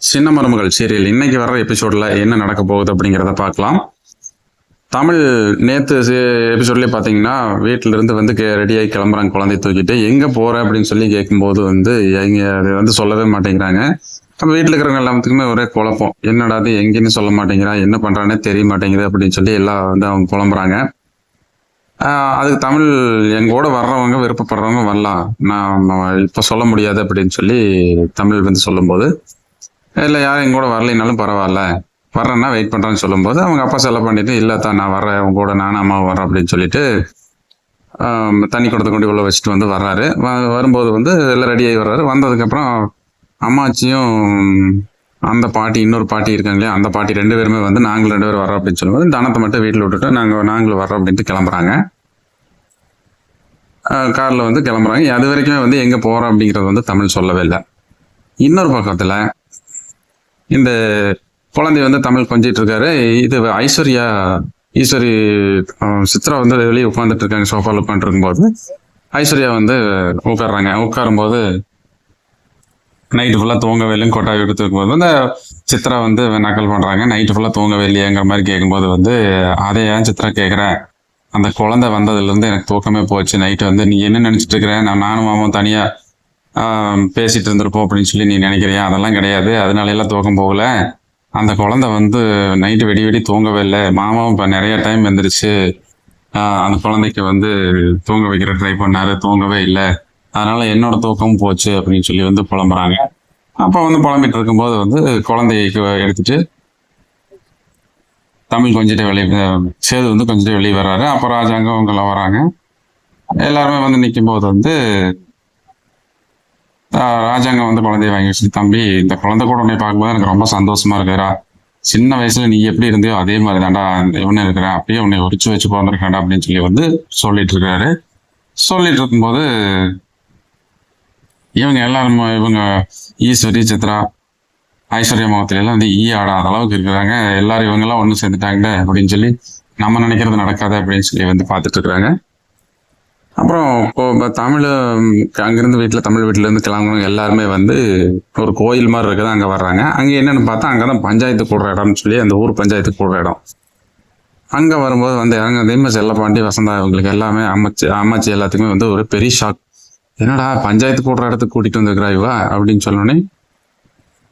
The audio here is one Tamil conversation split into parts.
சின்ன மருமகள் சீரியல் இன்னைக்கு வர்ற எபிசோட்ல என்ன நடக்க போகுது அப்படிங்கிறத பார்க்கலாம். தமிழ் நேற்று எபிசோட்லேயே பார்த்தீங்கன்னா வீட்டில இருந்து வந்து ரெடியாகி கிளம்புறாங்க குழந்தைய தூக்கிட்டு. எங்கே போகிற அப்படின்னு சொல்லி கேட்கும்போது வந்து அது வந்து சொல்லவே மாட்டேங்கிறாங்க. நம்ம வீட்டில் இருக்கிறவங்க எல்லாத்துக்குமே ஒரே குழப்பம். என்னடா அது எங்கேன்னு சொல்ல மாட்டேங்கிறா, என்ன பண்ணுறானே தெரிய மாட்டேங்குது அப்படின்னு சொல்லி எல்லாம் வந்து அவங்க குழம்புறாங்க. அதுக்கு தமிழ் எங்கூட வர்றவங்க விருப்பப்படுறவங்க வரலாம், நான் இப்போ சொல்ல முடியாது அப்படின்னு சொல்லி தமிழ் வந்து சொல்லும்போது, இல்லை யாரும் எங்கூட வரலைனாலும் பரவாயில்ல, வர்றேன்னா வெயிட் பண்ணுறேன்னு சொல்லும்போது அவங்க அப்பா செலவு பண்ணிட்டு, இல்லைத்தான் நான் வர்றேன் உங்க கூட, நானும் அம்மாவும் வர்றேன் அப்படின்னு சொல்லிட்டு தண்ணி கொடுத்த கொண்டு உள்ள வச்சுட்டு வந்து வர்றாரு. வரும்போது வந்து எல்லாம் ரெடியாகி வர்றாரு. வந்ததுக்கப்புறம் அம்மாச்சியும் அந்த பாட்டி, இன்னொரு பாட்டி இருக்காங்க இல்லையா, அந்த பாட்டி ரெண்டு பேருமே வந்து நாங்கள் ரெண்டு பேரும் வர்றோம் அப்படின்னு சொல்லும்போது தனத்தை மட்டும் வீட்டில் விட்டுட்டு நாங்களும் வர்றோம் அப்படின்ட்டு கிளம்புறாங்க. காரில் வந்து கிளம்புறாங்க. அது வரைக்குமே வந்து எங்கே போகிறோம் அப்படிங்கிறது வந்து தமிழ் சொல்லவே இல்லை. இன்னொரு பக்கத்தில் இந்த குழந்தை வந்து தமிழ் கொஞ்சிட்டு இருக்காரு. இது ஈஸ்வரி சித்ரா வந்து வெளியே உட்காந்துட்டு இருக்காங்க. சோஃபாவில் உட்காந்துட்டு இருக்கும்போது ஐஸ்வர்யா வந்து உட்காடுறாங்க. உட்காரும்போது நைட்டு ஃபுல்லாக தூங்கவே இல்லைன்னு கொட்டாய் எடுத்து இருக்கும்போது அந்த சித்ரா வந்து நக்கல் பண்ணுறாங்க. நைட்டு ஃபுல்லாக தூங்கவே இல்லையேங்கிற மாதிரி கேட்கும்போது வந்து, அதை ஏன் சித்ரா கேட்குறேன், அந்த குழந்தை வந்ததுலேருந்து எனக்கு தூக்கமே போச்சு. நைட்டு வந்து நீ என்ன நினச்சிட்டு இருக்கிற, நானும் மாமாவும் தனியாக பேசிகிட்டு இருந்திருப்போம் அப்படின்னு சொல்லி நீ நினைக்கிறியா? அதெல்லாம் கிடையாது, அதனால எல்லாம் தூக்கம் போகல. அந்த குழந்தை வந்து நைட்டு வெடி தூங்கவே இல்லை. மாமாவும் இப்போ நிறைய டைம் வந்துருச்சு அந்த குழந்தைக்கு வந்து தூங்க வைக்கிற ட்ரை பண்ணாரு, தூங்கவே இல்லை, அதனால என்னோட தூக்கமும் போச்சு அப்படின்னு சொல்லி வந்து புலம்புறாங்க. அப்போ வந்து புலம்பிட்டு இருக்கும்போது வந்து குழந்தைக்கு எடுத்துட்டு தமிழ் கொஞ்சிட்டு வெளியே, சேது வந்து கொஞ்சிட்டு வெளியே வர்றாரு. அப்போ ராஜாங்க அவங்கெல்லாம் வராங்க. எல்லாருமே வந்து நிற்கும்போது வந்து ராஜாங்க வந்து குழந்தைய வாங்கி வச்சு, தம்பி இந்த குழந்தை கூட உன்னை பார்க்கும்போது எனக்கு ரொம்ப சந்தோஷமா இருக்குறா. சின்ன வயசுல நீ எப்படி இருந்தியோ அதே மாதிரி தாண்டா இவனு இருக்கிற, அப்பயே உன்னை உரிச்சு வச்சு பிறந்திருக்காண்டா அப்படின்னு சொல்லி வந்து சொல்லிட்டு இருக்காரு. சொல்லிட்டு இருக்கும்போது இவங்க எல்லாரும், இவங்க ஈஸ்வரி, சித்ரா, ஐஸ்வர்யா முகத்துல எல்லாம் வந்து ஆடாத அளவுக்கு இருக்கிறாங்க. எல்லாரும் இவங்கெல்லாம் ஒன்று சேர்ந்துட்டாங்க அப்படின்னு சொல்லி, நம்ம நினைக்கிறது நடக்காது அப்படின்னு சொல்லி வந்து பார்த்துட்டு இருக்கிறாங்க. அப்புறம் இப்போ தமிழ் அங்கேருந்து தமிழ் வீட்டிலேருந்து கிளம்புறவங்க எல்லாருமே வந்து ஒரு கோயில் மாதிரி இருக்குது, அங்கே வர்றாங்க. அங்கே என்னென்னு பார்த்தா அங்கே தான் பஞ்சாயத்து கூடுற இடம்னு சொல்லி, அந்த ஊர் பஞ்சாயத்து கூடுற இடம். அங்கே வரும்போது வந்து அதேமாதிரி செல்லப்பாண்டி, வசந்தா இவங்களுக்கு எல்லாமே அம்மாச்சி எல்லாத்துக்குமே வந்து ஒரு பெரிய ஷாக். என்னடா பஞ்சாயத்து கூடுற இடத்துக்கு கூட்டிகிட்டு வந்துருக்கிறா இவா அப்படின்னு சொன்னோன்னே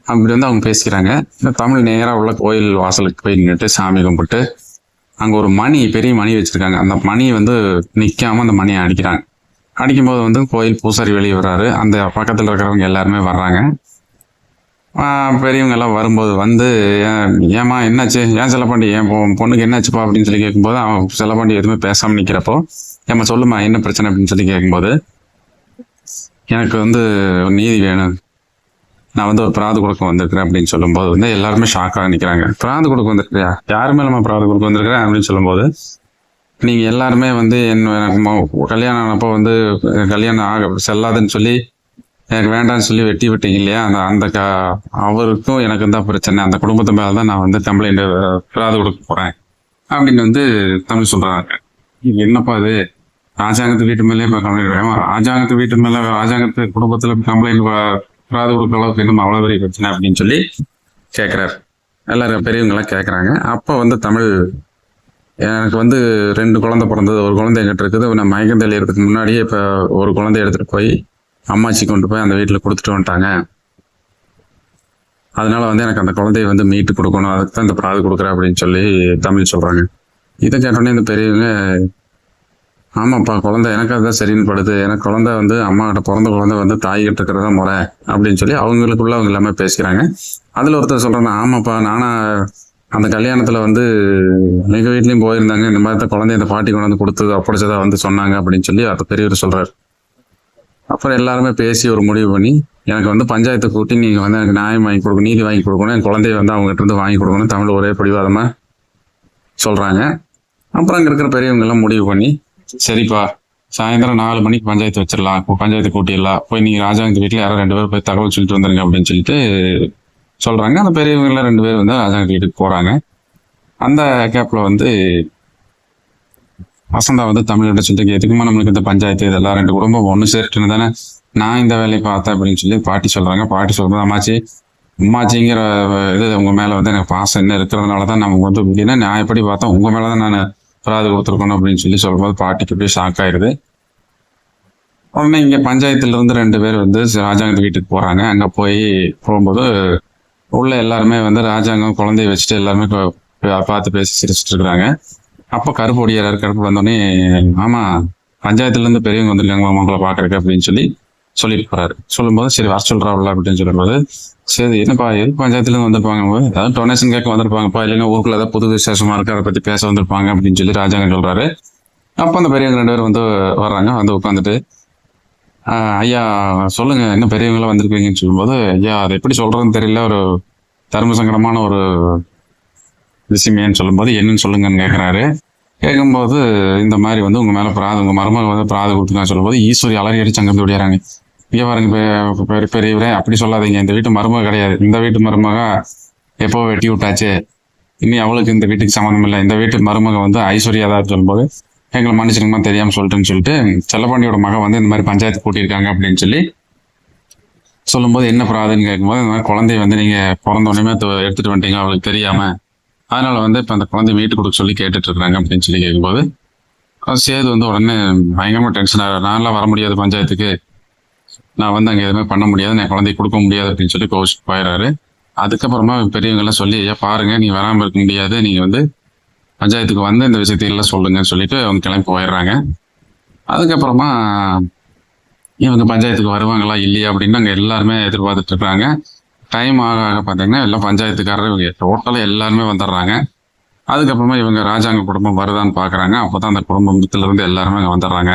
அப்படி வந்து அவங்க பேசிக்கிறாங்க. தமிழ் நேராக உள்ள கோயில் வாசலுக்கு போய் நின்றுட்டு சாமி கும்பிட்டு, அங்கே ஒரு பெரிய மணி வச்சுருக்காங்க. அந்த மணி வந்து நிற்காமல் அந்த மணியை அடிக்கிறாங்க. அடிக்கும்போது வந்து கோயில் பூசாரி வெளியே வர்றாரு. அந்த பக்கத்தில் இருக்கிறவங்க எல்லாருமே வர்றாங்க. பெரியவங்க எல்லாம் வரும்போது வந்து, ஏமா என்னாச்சு, ஏன் செல்லப்பாண்டி, என் பொண்ணுக்கு என்னாச்சுப்பா அப்படின்னு சொல்லி கேட்கும்போது, அவன் செல்லப்பாண்டி எதுவுமே பேசாமல் நிற்கிறப்போ, ஏமா சொல்லுமா என்ன பிரச்சனை அப்படின்னு சொல்லி கேட்கும்போது, எனக்கு வந்து நீதி வேணும், நான் வந்து ஒரு பிராது கொடுக்க வந்திருக்கிறேன் அப்படின்னு சொல்லும்போது வந்து எல்லாருமே ஷாக்காக நிற்கிறாங்க. பிராது கொடுக்க வந்திருக்கிறியா, யாருமே நம்ம பிராது கொடுக்க வந்திருக்கிறேன் அப்படின்னு சொல்லும்போது, நீங்கள் எல்லாருமே வந்து எனக்கு கல்யாணம் ஆனப்போ வந்து கல்யாணம் செல்லாதுன்னு சொல்லி எனக்கு வேண்டாம்னு சொல்லி வெட்டி விட்டீங்க இல்லையா, அந்த அவருக்கும் எனக்கு தான் பிரச்சனை, அந்த குடும்பத்து மேலே தான் நான் வந்து கம்ப்ளைண்ட் பிராது கொடுக்க போகிறேன் அப்படின்னு வந்து தமிழ் சொல்கிறாங்க. இது என்னப்பா இது, ராஜாங்கத்து வீட்டு மேலே இப்போ கம்ப்ளைண்ட், ராஜாங்கத்து வீட்டு மேலே ராஜாங்கத்து குடும்பத்தில் கம்ப்ளைண்ட் பிராது கொடுக்குற அளவுக்கு இன்னும் அவ்வளோ பெரிய பிரச்சனை அப்படின்னு சொல்லி கேட்குறாரு. எல்லாரும் பெரியவங்களாம் கேட்குறாங்க. அப்போ வந்து தமிழ், எனக்கு வந்து 2 குழந்தை பிறந்தது, ஒரு குழந்தை எங்கிட்ட இருக்குது, நான் மயக்கம் தெளியறதுக்கு முன்னாடியே இப்போ ஒரு குழந்தைய எடுத்துகிட்டு போய் அம்மாச்சி கொண்டு போய் அந்த வீட்டில் கொடுத்துட்டு வந்துட்டாங்க, அதனால வந்து எனக்கு அந்த குழந்தைய வந்து மீட்டு கொடுக்கணும், அதுக்கு தான் இந்த பிராது கொடுக்குறேன் அப்படின்னு சொல்லி தமிழ் சொல்கிறாங்க. இதை கேட்டோடனே இந்த பெரியவங்க, ஆமாப்பா குழந்தை எனக்கு அதுதான் சரின்னு படுது, எனக்கு குழந்தை வந்து அம்மா கிட்ட பிறந்த குழந்தை வந்து தாய் கிட்ட இருக்கிறதா முறை அப்படின்னு சொல்லி அவங்களுக்குள்ள அவங்க எல்லாமே பேசிக்கிறாங்க. அதில் ஒருத்தர் சொல்கிறாங்க, ஆமாப்பா நானா அந்த கல்யாணத்தில் வந்து எங்கள் வீட்லேயும் போயிருந்தாங்க, இந்த மாதிரி தான் குழந்தைய அந்த பாட்டி கொண்டு வந்து கொடுத்தது அப்படிச்சதா வந்து சொன்னாங்க அப்படின்னு சொல்லி அதை பெரியவர் சொல்கிறார். அப்புறம் எல்லாருமே பேசி ஒரு முடிவு பண்ணி, எனக்கு வந்து பஞ்சாயத்தை கூட்டி நீங்கள் வந்து எனக்கு நியாயம் வாங்கி கொடுக்கணும், நீதி வாங்கி கொடுக்கணும், என் குழந்தைய வந்து அவங்ககிட்ட இருந்து வாங்கி கொடுக்கணும், தமிழ் ஒரே பிடிவாதமாக சொல்கிறாங்க. அப்புறம் அங்கே இருக்கிற பெரியவங்க எல்லாம் முடிவு பண்ணி, சரிப்பா சாயந்தரம் 4 மணிக்கு பஞ்சாயத்து வச்சிடலாம், இப்போ பஞ்சாயத்து கூட்டிடலாம், போய் நீங்கள் ராஜாங்க வீட்டில் யாரோ 2 பேர் போய் தகவல் சொல்லிட்டு வந்துருங்க அப்படின்னு சொல்லிட்டு சொல்கிறாங்க. அந்த பெரியவங்களாம் 2 பேர் வந்து ராஜாங்க வீட்டுக்கு போகிறாங்க. அந்த கேப்பில் வந்து வசந்தா வந்து தமிழ்கிட்ட சொல்லிட்டு, எதுக்குமா நம்மளுக்கு இந்த பஞ்சாயத்து, இதெல்லாம் 2 குடும்பம் ஒன்று சேர்த்துன்னு தானே நான் இந்த வேலையை பார்த்தேன் அப்படின்னு சொல்லி பாட்டி சொல்கிறாங்க. பாட்டி சொல்கிறது, அம்மாச்சி அம்மாச்சிங்கிற இது உங்க மேல வந்து எனக்கு பாசம் என்ன இருக்கிறதுனால தான் நம்ம வந்து எப்படின்னா நான் எப்படி பார்த்தா உங்க மேல தான் நான் பிராது கொடுத்துருக்கணும் அப்படின்னு சொல்லி சொல்லும்போது பாட்டிக்கு அப்படியே ஷாக் ஆயிருது. உடனே இங்க பஞ்சாயத்துல இருந்து 2 பேர் வந்து ராஜாங்க வீட்டுக்கு போறாங்க. அங்க போகும்போது உள்ள எல்லாருமே வந்து ராஜாங்கம் குழந்தைய வச்சுட்டு எல்லாருமே பார்த்து பேசி சிரிச்சிட்டு இருக்கிறாங்க. அப்போ கருப்பு ஒடியாரு. கருப்பு வந்தோடனே ஆமா பஞ்சாயத்துல இருந்து பெரியவங்க வந்திருக்காங்க உங்களை பாக்குறதுக்கு அப்படின்னு சொல்லிட்டு போறாரு. சொல்லும்போது சரி வர சொல்றாள் அப்படின்னு சொல்லும்போது சரி என்னப்பா எது பஞ்சாயத்துல இருந்து வந்திருப்பாங்க ஏதாவது டொனேஷன் கேட்க வந்திருப்பாங்கப்பா இல்லைன்னா ஊருக்குள்ள ஏதாவது புது விசேஷமா இருக்கு அதை பத்தி பேச வந்திருப்பாங்க அப்படின்னு சொல்லி ராஜாங்கம் சொல்றாரு. அப்போ அந்த பெரியவங்க 2 பேரும் வந்து வர்றாங்க. வந்து உட்காந்துட்டு ஐயா சொல்லுங்க என்ன பெரியவங்களாம் வந்திருக்கீங்கன்னு சொல்லும்போது ஐயா அதை எப்படி சொல்றதுன்னு தெரியல ஒரு தர்ம சங்கடமான ஒரு விஷயமேன்னு சொல்லும்போது என்னன்னு சொல்லுங்கன்னு கேட்குறாரு. கேட்கும்போது இந்த மாதிரி வந்து உங்க மேல உங்க மருமக வந்து பிராது கொடுத்துருக்கான்னு சொல்லும்போது ஈஸ்வரி அலறி அடிச்சு அங்கிருந்து விடியாறாங்க. இங்க பாருங்க பெரியவரே அப்படி சொல்லாதீங்க, இந்த வீட்டு மருமக கிடையாது, இந்த வீட்டு மருமக எப்போ வெட்டி விட்டாச்சு, இனி அவளுக்கு இந்த வீட்டுக்கு சம்மந்தம் இல்லை, இந்த வீட்டு மருமக வந்து ஐஸ்வர்யா தான் சொல்லும்போது எங்களை மன்னிச்சிருங்கம்மா தெரியாம சொல்லிட்டு செல்லப்பாண்டியோட மகன் வந்து இந்த மாதிரி பஞ்சாயத்து கூட்டியிருக்காங்க அப்படின்னு சொல்லும்போது என்ன பிராதுன்னு கேட்கும்போது இந்த மாதிரி குழந்தைய வந்து நீங்க பிறந்த உடனே எடுத்துட்டு வந்துட்டீங்க அவளுக்கு தெரியாம, அதனால வந்து இப்ப அந்த குழந்தைய மீட்டு கொடுக்க சொல்லி கேட்டுட்டு இருக்காங்க அப்படின்னு சொல்லி கேட்கும்போது சேது வந்து உடனே பயங்கரமா டென்ஷன் ஆகிறார். நான்லாம் வர முடியாது பஞ்சாயத்துக்கு, நான் வந்து அங்கே எதுவுமே பண்ண முடியாது, நான் குழந்தைய கொடுக்க முடியாது அப்படின்னு சொல்லி கோவிச்சுட்டு போயிடுறாரு. அதுக்கப்புறமா பெரியவங்க எல்லாம் சொல்லி ஐயா பாருங்க நீ வராமல் இருக்க முடியாது, நீங்க வந்து பஞ்சாயத்துக்கு வந்து இந்த விஷயத்தையெல்லாம் சொல்லுங்கன்னு சொல்லிட்டு அவங்க கிளம்பி போயிடுறாங்க. அதுக்கப்புறமா இவங்க பஞ்சாயத்துக்கு வருவாங்களா இல்லையா அப்படின்னு அங்கே எல்லாருமே எதிர்பார்த்துட்டு இருக்காங்க. டைம் ஆக பார்த்தீங்கன்னா எல்லாம் பஞ்சாயத்துக்காரர் இவங்க டோட்டலாக எல்லாருமே வந்துடுறாங்க. அதுக்கப்புறமா இவங்க ராஜாங்க குடும்பம் வருதான்னு பார்க்குறாங்க. அப்போ தான் அந்த குடும்பத்துல இருந்து எல்லாருமே அங்கே வந்துடுறாங்க.